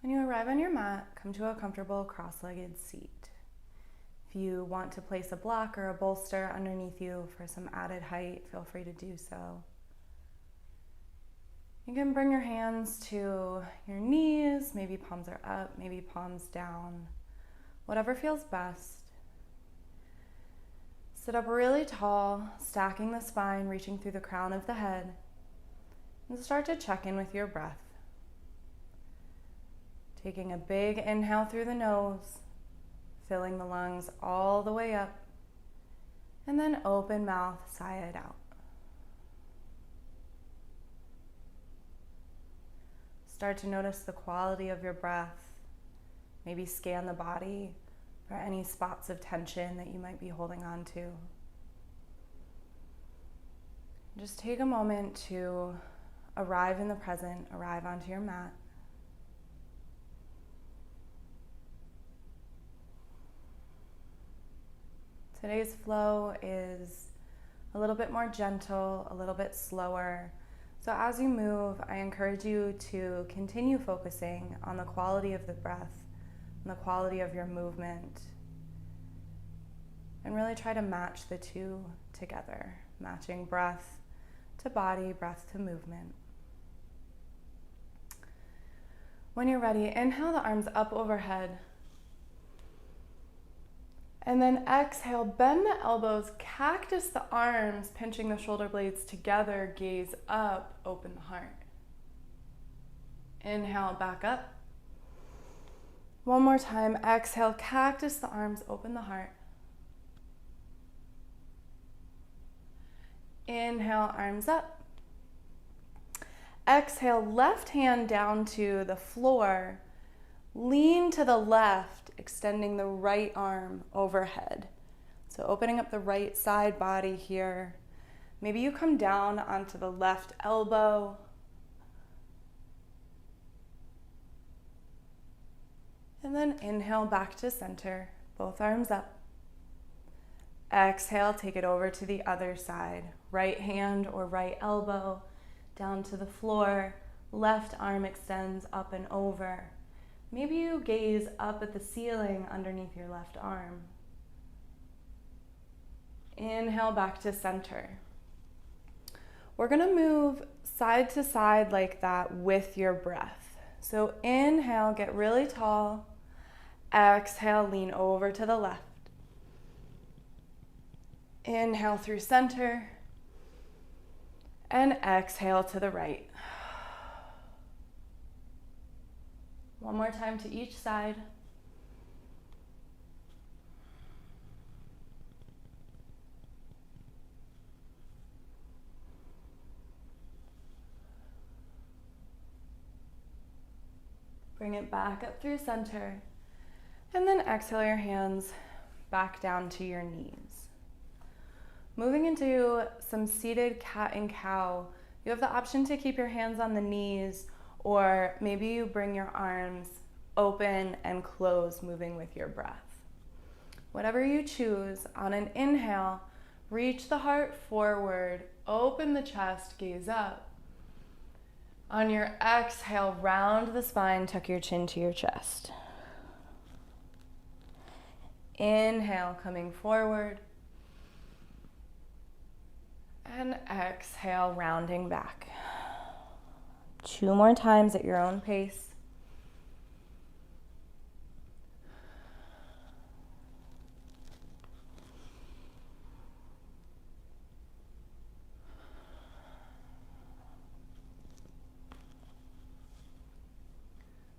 When you arrive on your mat, come to a comfortable cross-legged seat. If you want to place a block or a bolster underneath you for some added height, feel free to do so. You can bring your hands to your knees, maybe palms are up, maybe palms down, whatever feels best. Sit up really tall, stacking the spine, reaching through the crown of the head, and start to check in with your breath. Taking a big inhale through the nose, filling the lungs all the way up, and then open mouth, sigh it out. Start to notice the quality of your breath. Maybe scan the body for any spots of tension that you might be holding on to. Just take a moment to arrive in the present, arrive onto your mat. Today's flow is a little bit more gentle, a little bit slower. So as you move, I encourage you to continue focusing on the quality of the breath and the quality of your movement. And really try to match the two together, matching breath to body, breath to movement. When you're ready, inhale the arms up overhead. And then exhale, bend the elbows, cactus the arms, pinching the shoulder blades together, gaze up, open the heart. Inhale, back up. One more time, exhale, cactus the arms, open the heart. Inhale, arms up. Exhale, left hand down to the floor. Lean to the left, extending the right arm overhead. So opening up the right side body here. Maybe you come down onto the left elbow. And then inhale back to center, both arms up. Exhale, take it over to the other side. Right hand or right elbow down to the floor. Left arm extends up and over. Maybe you gaze up at the ceiling underneath your left arm. Inhale back to center. We're gonna move side to side like that with your breath. So inhale, get really tall. Exhale, lean over to the left. Inhale through center. And exhale to the right. One more time to each side. Bring it back up through center. And then exhale your hands back down to your knees. Moving into some seated cat and cow, you have the option to keep your hands on the knees, or maybe you bring your arms open and close, moving with your breath. Whatever you choose, on an inhale, reach the heart forward, open the chest, gaze up. On your exhale, round the spine, tuck your chin to your chest. Inhale, coming forward. And exhale, rounding back. 2 more times at your own pace.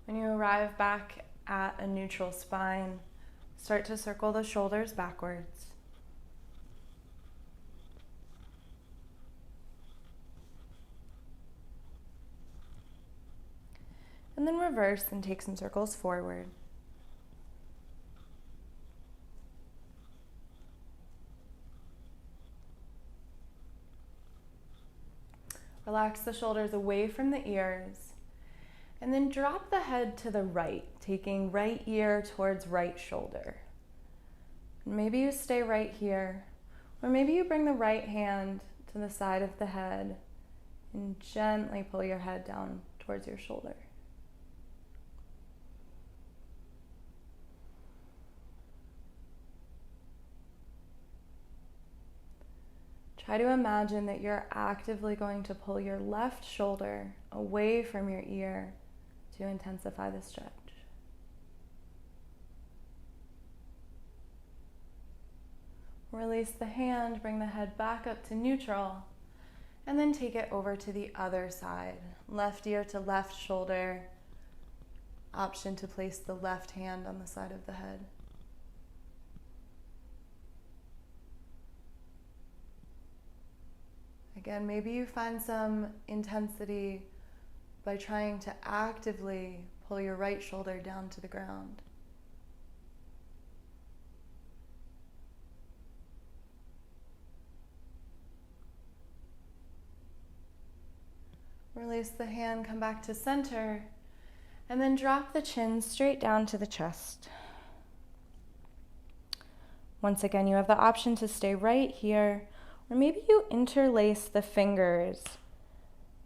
When you arrive back at a neutral spine, start to circle the shoulders backwards. And then reverse and take some circles forward. Relax the shoulders away from the ears. And then drop the head to the right, taking right ear towards right shoulder. Maybe you stay right here, or maybe you bring the right hand to the side of the head and gently pull your head down towards your shoulder. Try to imagine that you're actively going to pull your left shoulder away from your ear to intensify the stretch. Release the hand, bring the head back up to neutral, and then take it over to the other side. Left ear to left shoulder. Option to place the left hand on the side of the head. Again, maybe you find some intensity by trying to actively pull your right shoulder down to the ground. Release the hand, come back to center, and then drop the chin straight down to the chest. Once again, you have the option to stay right here, or maybe you interlace the fingers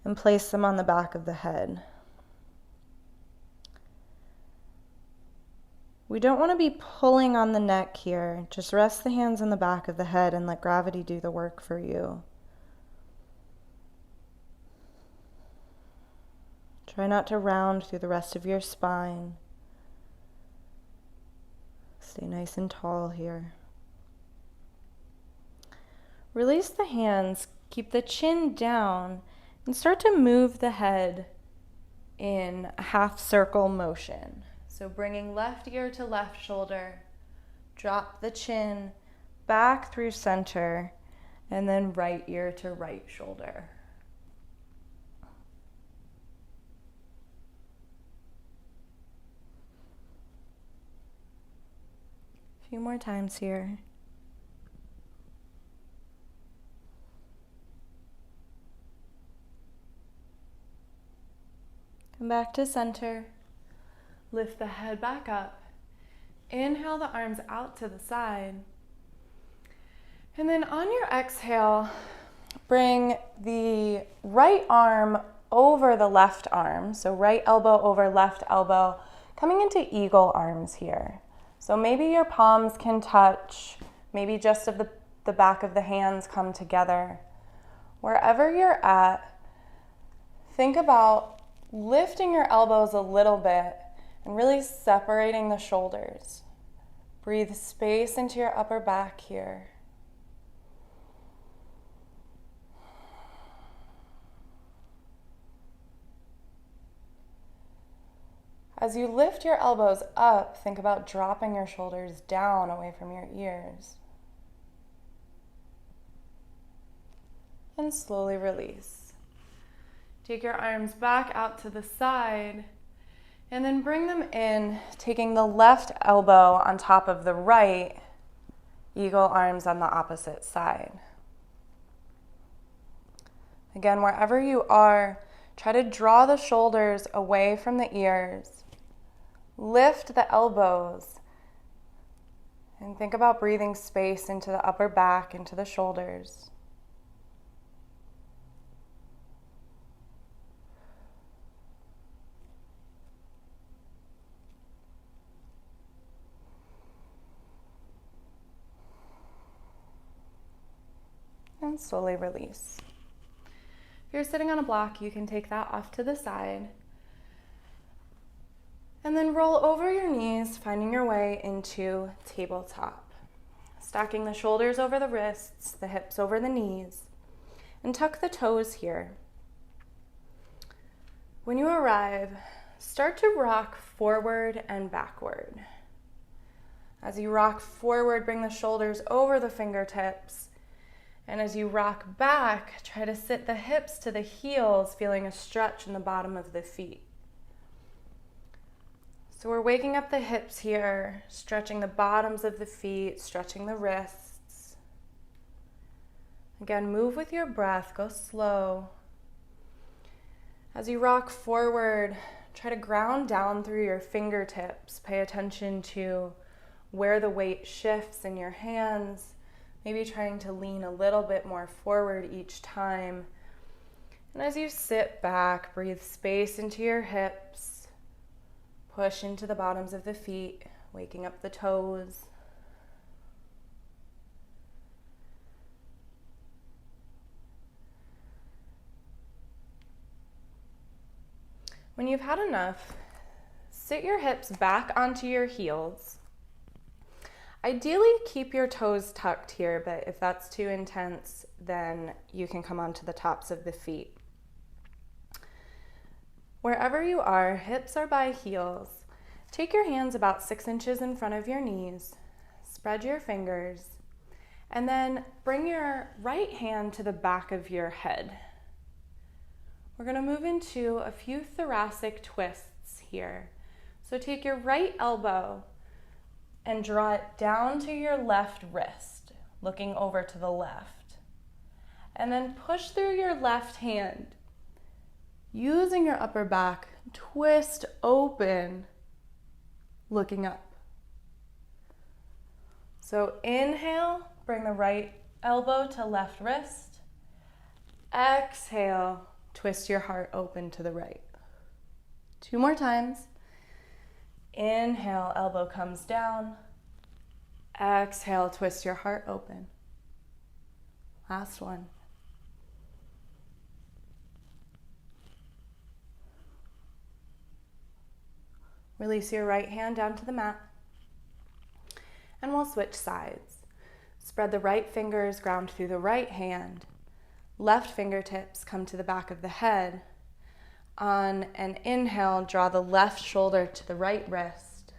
and place them on the back of the head. We don't want to be pulling on the neck here. Just rest the hands on the back of the head and let gravity do the work for you. Try not to round through the rest of your spine. Stay nice and tall here. Release the hands, keep the chin down, and start to move the head in a half circle motion. So bringing left ear to left shoulder, drop the chin back through center, and then right ear to right shoulder. A few more times here. Come back to center. Lift the head back up. Inhale the arms out to the side. And then on your exhale, bring the right arm over the left arm. So right elbow over left elbow, coming into eagle arms here. So maybe your palms can touch, maybe just of the back of the hands come together. Wherever you're at, think about lifting your elbows a little bit and really separating the shoulders. Breathe space into your upper back here. As you lift your elbows up, think about dropping your shoulders down away from your ears. And slowly release. Take your arms back out to the side and then bring them in, taking the left elbow on top of the right, eagle arms on the opposite side. Again, wherever you are, try to draw the shoulders away from the ears. Lift the elbows and think about breathing space into the upper back, into the shoulders. And slowly release. If you're sitting on a block, you can take that off to the side. And then roll over your knees, finding your way into tabletop. Stacking the shoulders over the wrists, the hips over the knees, and tuck the toes here. When you arrive, start to rock forward and backward. As you rock forward, bring the shoulders over the fingertips. And as you rock back, try to sit the hips to the heels, feeling a stretch in the bottom of the feet. So we're waking up the hips here, stretching the bottoms of the feet, stretching the wrists. Again, move with your breath, go slow. As you rock forward, try to ground down through your fingertips. Pay attention to where the weight shifts in your hands, maybe trying to lean a little bit more forward each time. And as you sit back, breathe space into your hips. Push into the bottoms of the feet, waking up the toes. When you've had enough, sit your hips back onto your heels. Ideally, keep your toes tucked here, but if that's too intense, then you can come onto the tops of the feet. Wherever you are, hips are by heels. Take your hands about 6 inches in front of your knees. Spread your fingers, and then bring your right hand to the back of your head. We're going to move into a few thoracic twists here. So take your right elbow and draw it down to your left wrist, looking over to the left. And then push through your left hand. Using your upper back, twist open, looking up. So inhale, bring the right elbow to left wrist. Exhale, twist your heart open to the right. 2 more times. Inhale, elbow comes down. Exhale, twist your heart open. Last one. Release your right hand down to the mat. And we'll switch sides. Spread the right fingers, ground through the right hand. Left fingertips come to the back of the head. On an inhale, draw the left shoulder to the right wrist.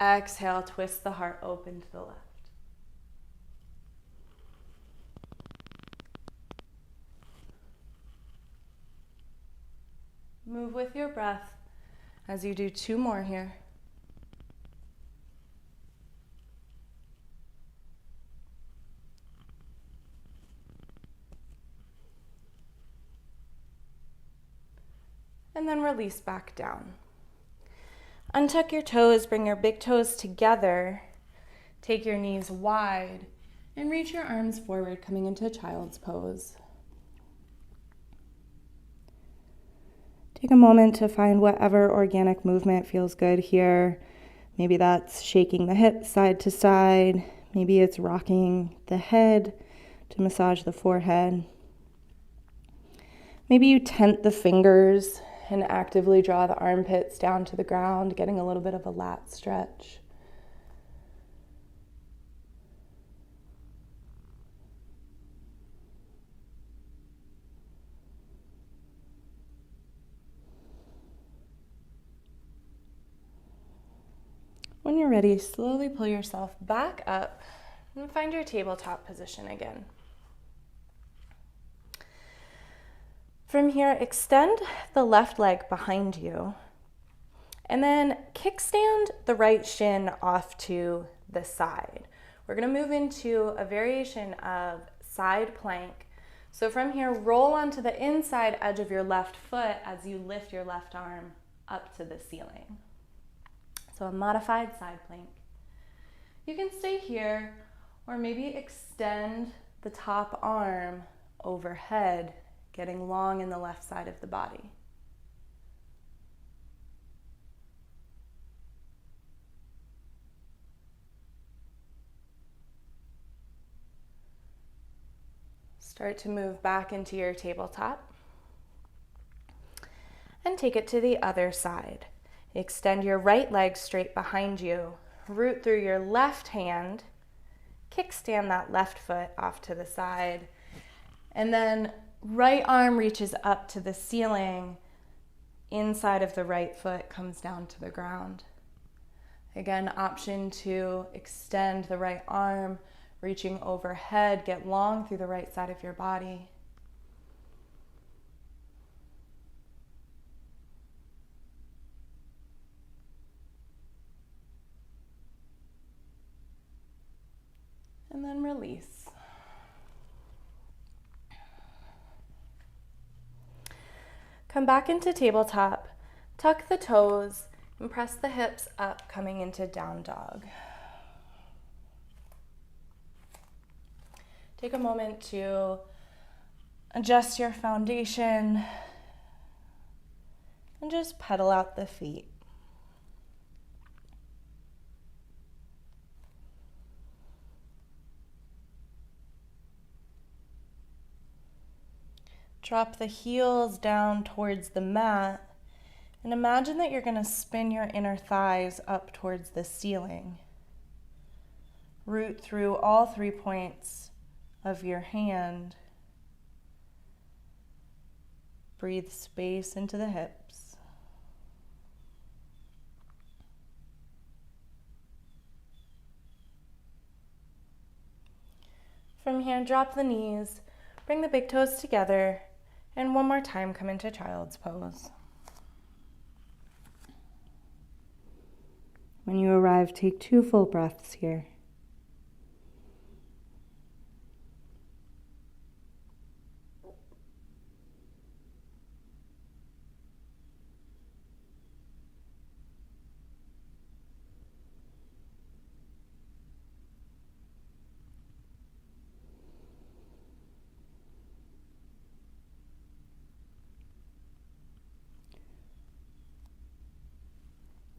Exhale, twist the heart open to the left. Move with your breath as you do 2 more here. And then release back down. Untuck your toes, bring your big toes together. Take your knees wide and reach your arms forward, coming into child's pose. Take a moment to find whatever organic movement feels good here. Maybe that's shaking the hips side to side. Maybe it's rocking the head to massage the forehead. Maybe you tent the fingers and actively draw the armpits down to the ground, getting a little bit of a lat stretch. When you're ready, slowly pull yourself back up and find your tabletop position again. From here, extend the left leg behind you and then kickstand the right shin off to the side. We're going to move into a variation of side plank. So from here, roll onto the inside edge of your left foot as you lift your left arm up to the ceiling. So a modified side plank. You can stay here or maybe extend the top arm overhead, getting long in the left side of the body. Start to move back into your tabletop and take it to the other side. Extend your right leg straight behind you, root through your left hand, kickstand that left foot off to the side, and then right arm reaches up to the ceiling, inside of the right foot comes down to the ground. Again, option to extend the right arm, reaching overhead, get long through the right side of your body. And then release. Come back into tabletop, tuck the toes, and press the hips up, coming into down dog. Take a moment to adjust your foundation and just pedal out the feet. Drop the heels down towards the mat And imagine that you're going to spin your inner thighs up towards the ceiling. Root through all 3 points of your hand. Breathe space into the hips. From here, drop the knees, bring the big toes together, and one more time come into child's pose. When you arrive, take 2 full breaths here.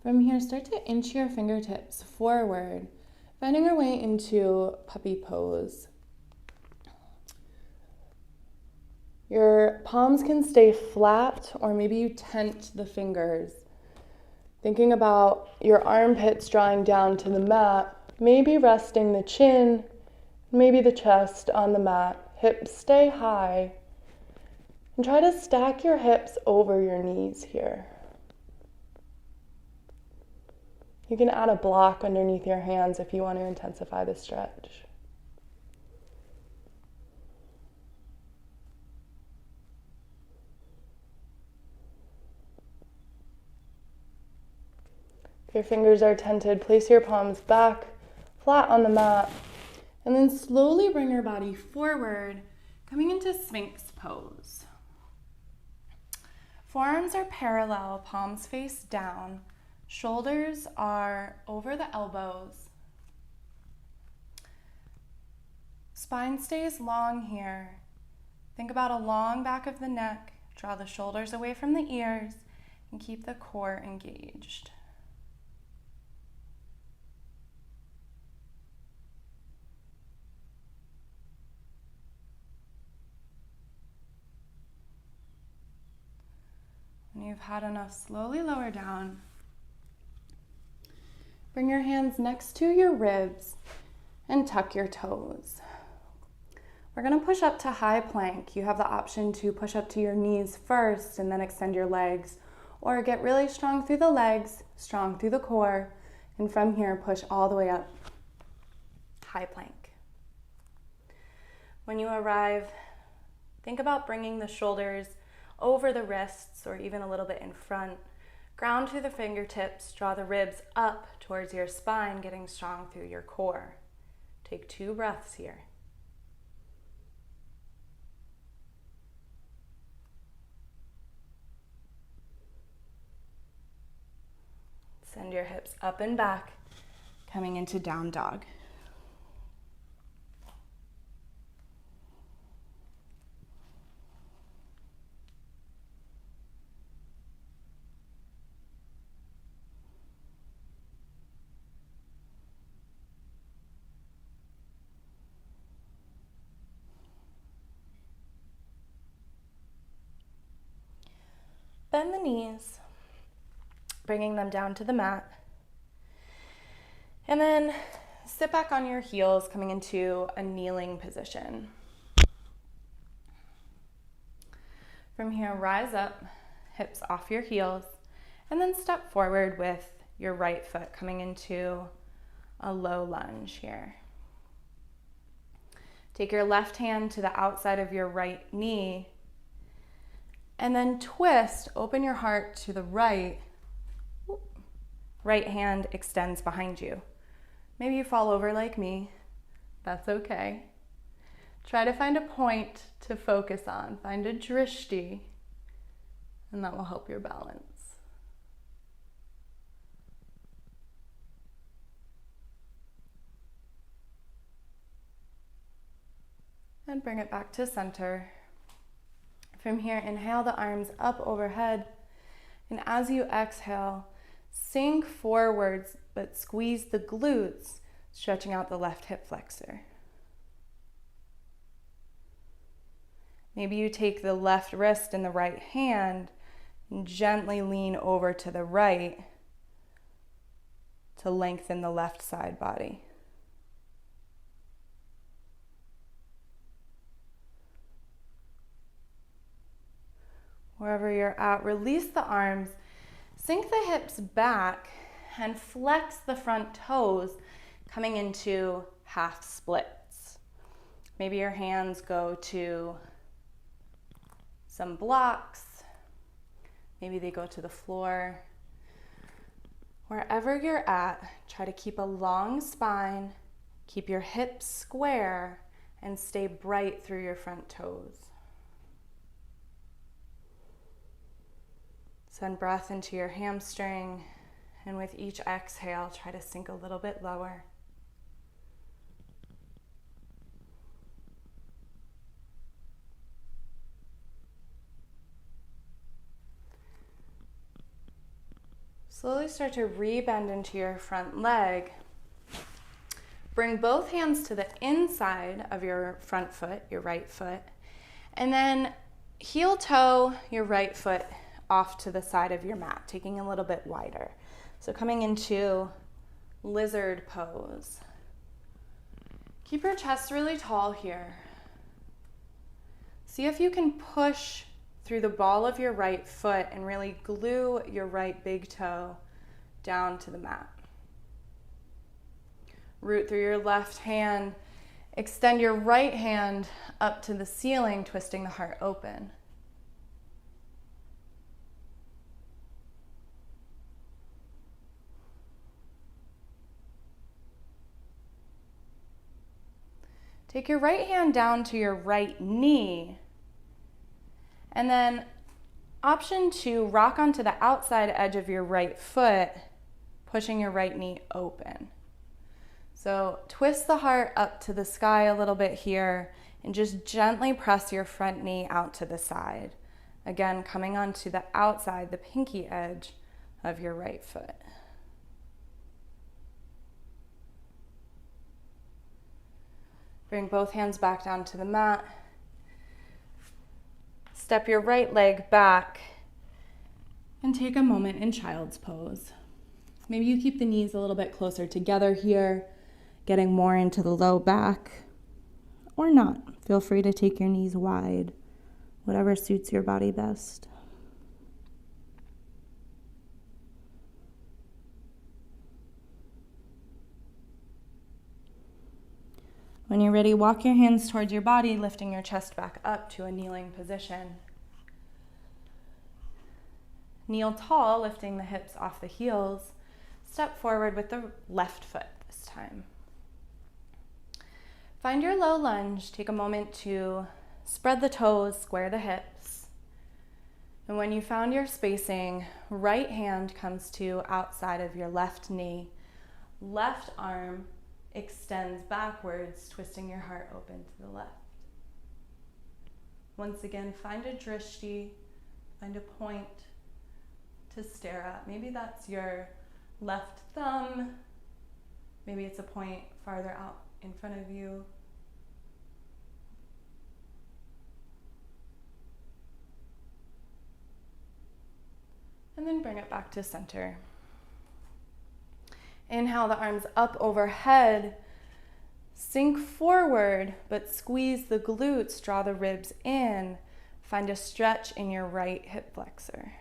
From here, start to inch your fingertips forward, bending your way into puppy pose. Your palms can stay flat, or maybe you tent the fingers. Thinking about your armpits drawing down to the mat, maybe resting the chin, maybe the chest on the mat. Hips stay high. And try to stack your hips over your knees here. You can add a block underneath your hands if you want to intensify the stretch. If your fingers are tented, place your palms back, flat on the mat, and then slowly bring your body forward, coming into Sphinx pose. Forearms are parallel, palms face down. Shoulders are over the elbows. Spine stays long here. Think about a long back of the neck. Draw the shoulders away from the ears and keep the core engaged. When you've had enough, slowly lower down. Bring your hands next to your ribs and tuck your toes. We're going to push up to high plank. You have the option to push up to your knees first and then extend your legs, or get really strong through the legs, strong through the core, and from here push all the way up. High plank. When you arrive, think about bringing the shoulders over the wrists or even a little bit in front. Ground through the fingertips, draw the ribs up towards your spine, getting strong through your core. Take 2 breaths here. Send your hips up and back, coming into down dog. Bend the knees, bringing them down to the mat. And then sit back on your heels, coming into a kneeling position. From here, rise up, hips off your heels, and then step forward with your right foot coming into a low lunge here. Take your left hand to the outside of your right knee, and then twist, open your heart to the right. Right hand extends behind you. Maybe you fall over like me. That's okay. Try to find a point to focus on. Find a drishti, and that will help your balance. And bring it back to center. From here, inhale the arms up overhead, and as you exhale, sink forwards, but squeeze the glutes, stretching out the left hip flexor. Maybe you take the left wrist in the right hand, And gently lean over to the right to lengthen the left side body. Wherever you're at, release the arms, sink the hips back, and flex the front toes, coming into half splits. Maybe your hands go to some blocks. Maybe they go to the floor. Wherever you're at, try to keep a long spine, keep your hips square, and stay bright through your front toes. Send breath into your hamstring, and with each exhale, try to sink a little bit lower. Slowly start to rebend into your front leg. Bring both hands to the inside of your front foot, your right foot, and then heel toe your right foot off to the side of your mat, taking a little bit wider. So coming into lizard pose. Keep your chest really tall here. See if you can push through the ball of your right foot and really glue your right big toe down to the mat. Root through your left hand. Extend your right hand up to the ceiling, twisting the heart open. Take your right hand down to your right knee. And then option 2, rock onto the outside edge of your right foot, pushing your right knee open. So twist the heart up to the sky a little bit here and just gently press your front knee out to the side. Again, coming onto the outside, the pinky edge of your right foot. Bring both hands back down to the mat. Step your right leg back and take a moment in child's pose. Maybe you keep the knees a little bit closer together here, getting more into the low back, or not. Feel free to take your knees wide, whatever suits your body best. When you're ready, walk your hands towards your body, lifting your chest back up to a kneeling position. Kneel tall, lifting the hips off the heels. Step forward with the left foot this time. Find your low lunge. Take a moment to spread the toes, square the hips. And when you found your spacing, right hand comes to outside of your left knee. Left arm extends backwards, twisting your heart open to the left. Once again, find a drishti, find a point to stare at. Maybe that's your left thumb. Maybe it's a point farther out in front of you. And then bring it back to center. Inhale the arms up overhead, sink forward, but squeeze the glutes, draw the ribs in. Find a stretch in your right hip flexor.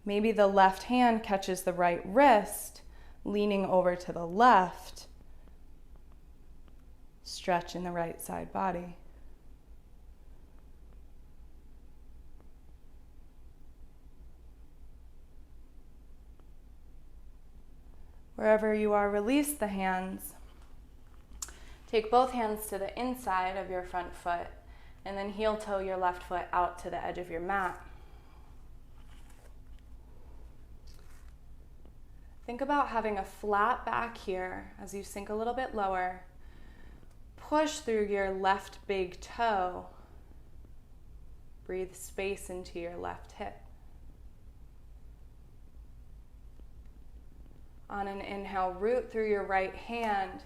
Maybe the left hand catches the right wrist, leaning over to the left. Stretch in the right side body. Wherever you are, release the hands. Take both hands to the inside of your front foot and then heel toe your left foot out to the edge of your mat. Think about having a flat back here as you sink a little bit lower. Push through your left big toe. Breathe space into your left hip. On an inhale, root through your right hand.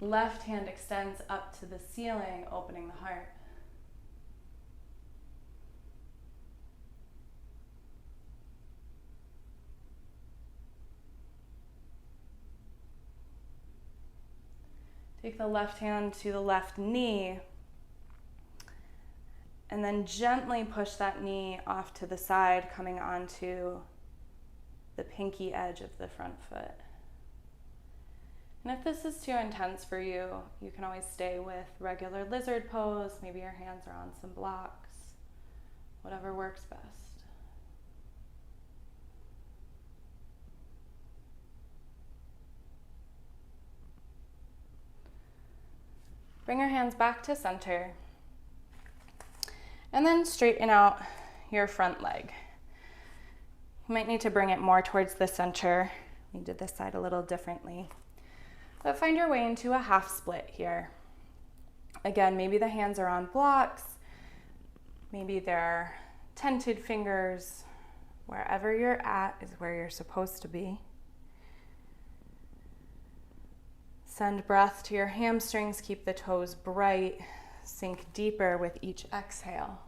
Left hand extends up to the ceiling, opening the heart. Take the left hand to the left knee, and then gently push that knee off to the side, coming onto the pinky edge of the front foot. And if this is too intense for you, you can always stay with regular lizard pose. Maybe your hands are on some blocks, whatever works best. Bring your hands back to center, and then straighten out your front leg. You might need to bring it more towards the center. We did this side a little differently. But find your way into a half split here. Again, maybe the hands are on blocks, maybe they're tented fingers. Wherever you're at is where you're supposed to be. Send breath to your hamstrings, keep the toes bright, sink deeper with each exhale.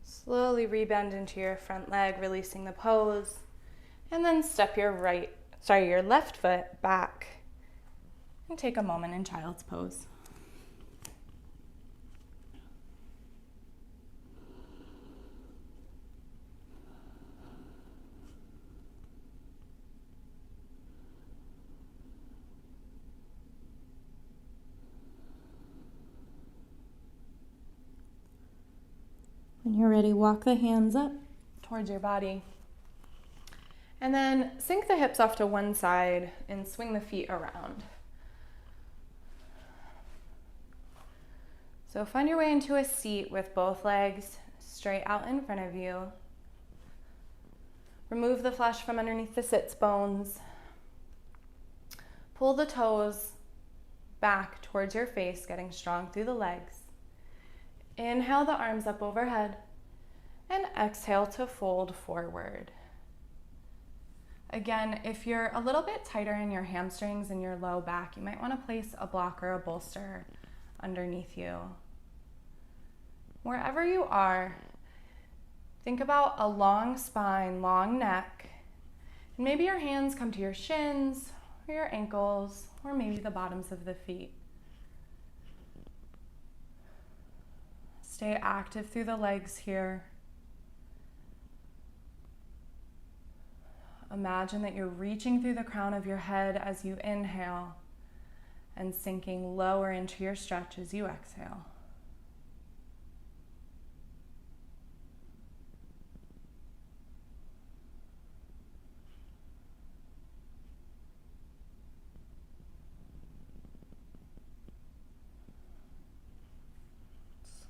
Slowly rebend into your front leg, releasing the pose, and then step your left foot back and take a moment in child's pose. When you're ready, walk the hands up towards your body. And then sink the hips off to one side and swing the feet around. So find your way into a seat with both legs straight out in front of you. Remove the flesh from underneath the sits bones. Pull the toes back towards your face, getting strong through the legs. Inhale the arms up overhead and exhale to fold forward. Again, if you're a little bit tighter in your hamstrings and your low back, you might want to place a block or a bolster underneath you. Wherever you are, think about a long spine, long neck, and maybe your hands come to your shins or your ankles or maybe the bottoms of the feet. Stay active through the legs here. Imagine that you're reaching through the crown of your head as you inhale and sinking lower into your stretch as you exhale.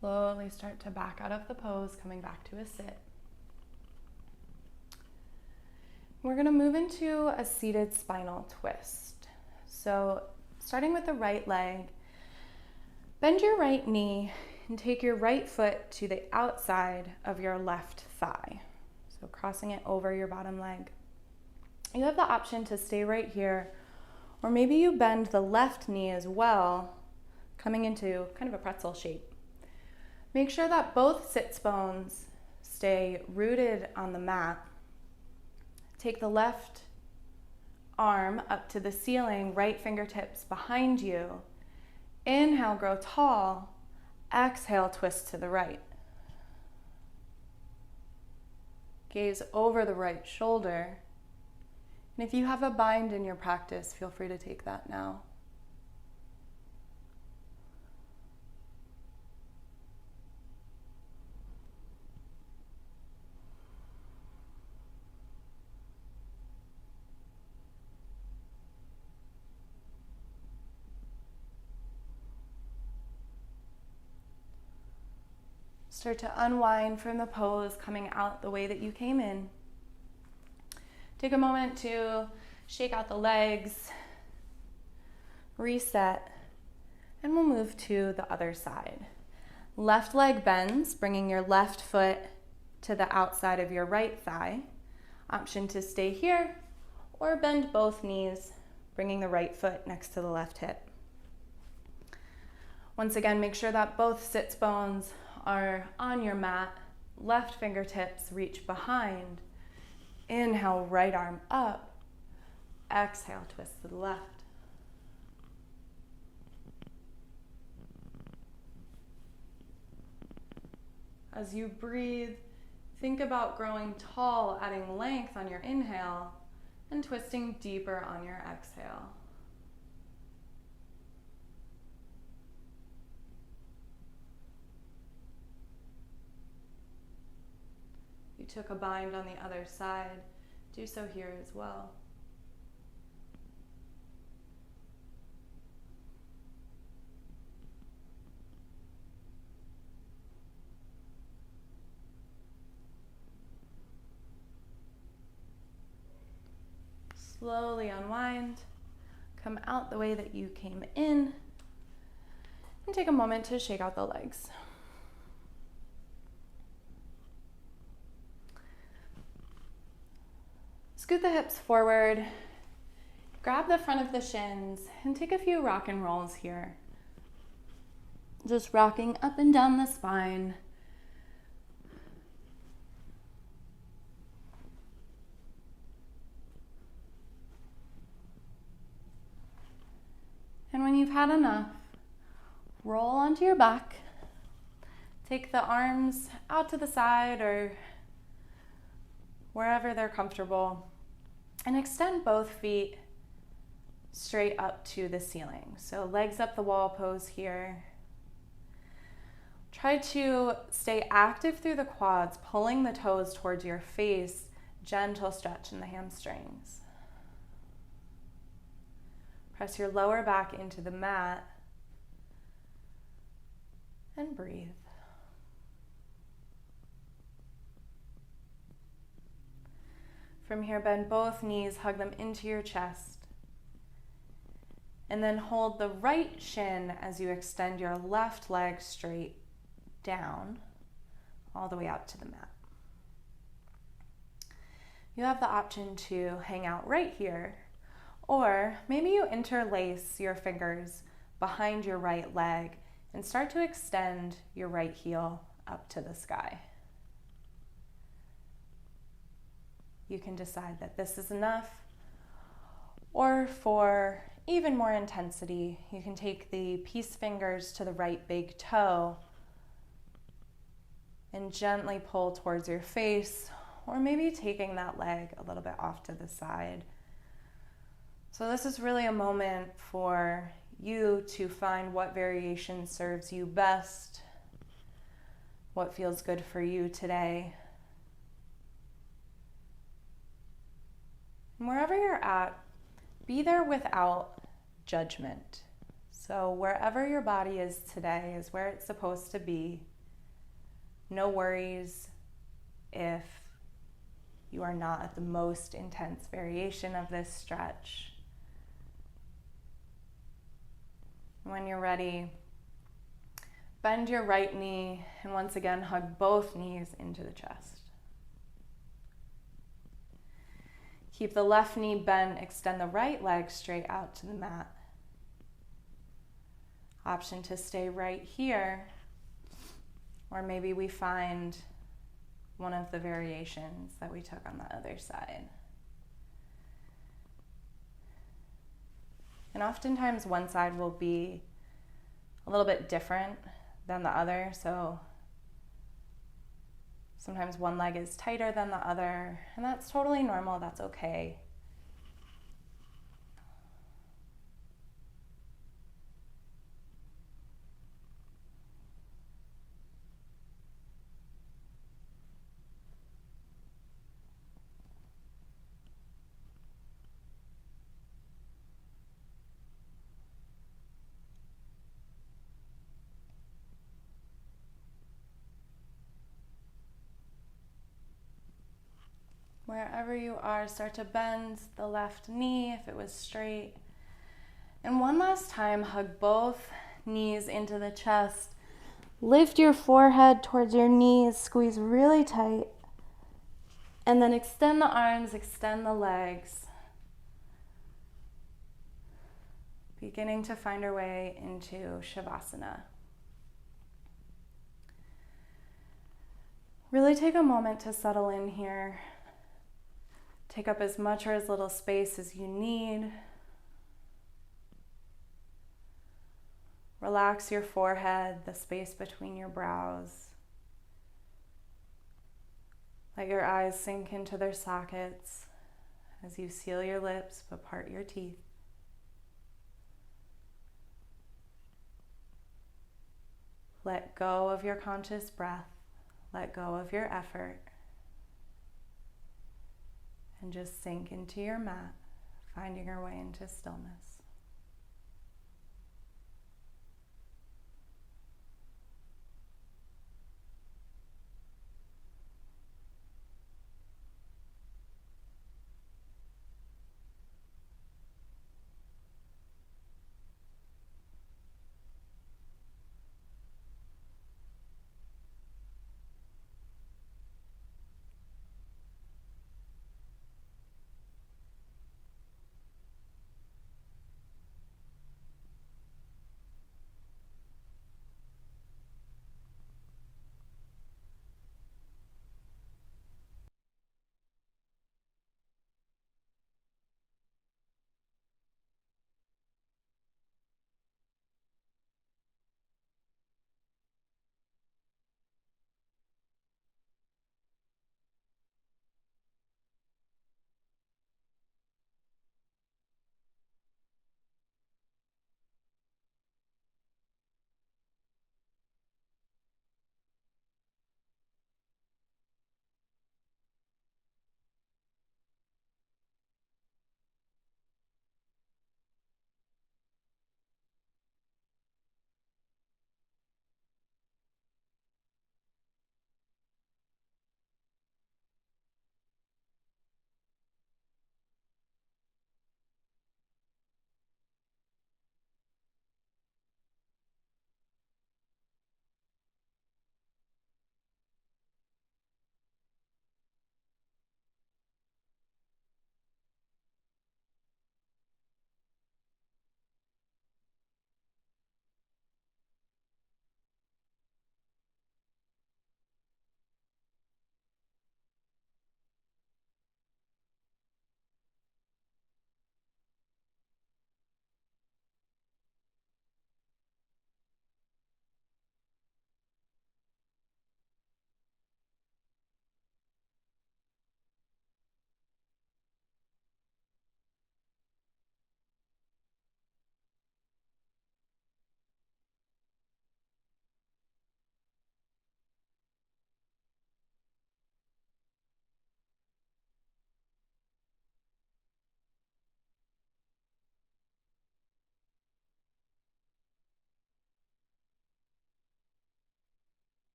Slowly start to back out of the pose, coming back to a sit. We're going to move into a seated spinal twist. So starting with the right leg, bend your right knee and take your right foot to the outside of your left thigh. So crossing it over your bottom leg. You have the option to stay right here, or maybe you bend the left knee as well, coming into kind of a pretzel shape. Make sure that both sits bones stay rooted on the mat. Take the left arm up to the ceiling, right fingertips behind you. Inhale, grow tall. Exhale, twist to the right. Gaze over the right shoulder. And if you have a bind in your practice, feel free to take that now. Start to unwind from the pose, coming out the way that you came in. Take a moment to shake out the legs, reset, and we'll move to the other side. Left leg bends, bringing your left foot to the outside of your right thigh. Option to stay here or bend both knees, bringing the right foot next to the left hip. Once again, make sure that both sits bones are on your mat. Left fingertips reach behind. Inhale, right arm up. Exhale, twist to the left. As you breathe, think about growing tall, adding length on your inhale, and twisting deeper on your exhale. You took a bind on the other side, do so here as well. Slowly unwind, come out the way that you came in, and take a moment to shake out the legs. Scoot the hips forward, grab the front of the shins, and take a few rock and rolls here. Just rocking up and down the spine. And when you've had enough, roll onto your back. Take the arms out to the side or wherever they're comfortable, and extend both feet straight up to the ceiling. So legs up the wall pose here. Try to stay active through the quads, pulling the toes towards your face, gentle stretch in the hamstrings. Press your lower back into the mat and breathe. From here, bend both knees, hug them into your chest. And then hold the right shin as you extend your left leg straight down, all the way out to the mat. You have the option to hang out right here, or maybe you interlace your fingers behind your right leg and start to extend your right heel up to the sky. You can decide that this is enough, or for even more intensity, you can take the peace fingers to the right big toe and gently pull towards your face, or maybe taking that leg a little bit off to the side. So this is really a moment for you to find what variation serves you best, what feels good for you today. And wherever you're at, be there without judgment. So wherever your body is today is where it's supposed to be. No worries if you are not at the most intense variation of this stretch. When you're ready, bend your right knee and once again hug both knees into the chest. Keep the left knee bent, extend the right leg straight out to the mat. Option to stay right here, or maybe we find one of the variations that we took on the other side. And oftentimes one side will be a little bit different than the other, so sometimes one leg is tighter than the other, and that's totally normal, that's okay. Wherever you are, start to bend the left knee if it was straight. And one last time, hug both knees into the chest. Lift your forehead towards your knees, squeeze really tight. And then extend the arms, extend the legs. beginning to find our way into Shavasana. Really take a moment to settle in here. Take up as much or as little space as you need. Relax your forehead, the space between your brows. Let your eyes sink into their sockets as you seal your lips but part your teeth. Let go of your conscious breath. Let go of your effort. And just sink into your mat, finding your way into stillness.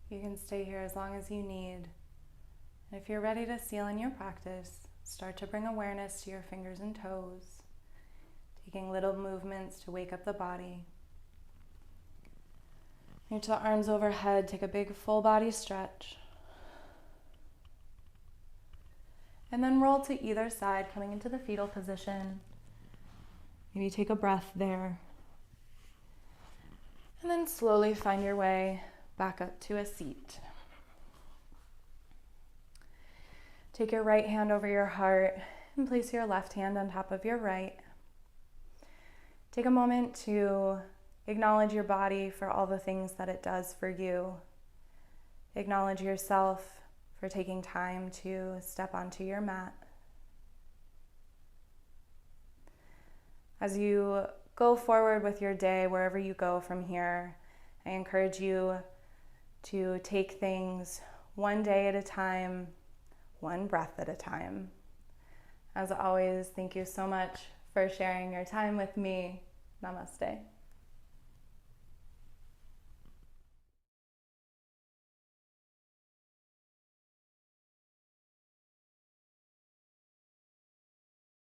You can stay here as long as you need. And if you're ready to seal in your practice, start to bring awareness to your fingers and toes, taking little movements to wake up the body. Reach the arms overhead, take a big full body stretch. And then roll to either side, coming into the fetal position. Maybe take a breath there. And then slowly find your way back up to a seat. Take your right hand over your heart and place your left hand on top of your right. Take a moment to acknowledge your body for all the things that it does for you. Acknowledge yourself for taking time to step onto your mat. As you go forward with your day, wherever you go from here, I encourage you to take things one day at a time, one breath at a time. As always, thank you so much for sharing your time with me. Namaste.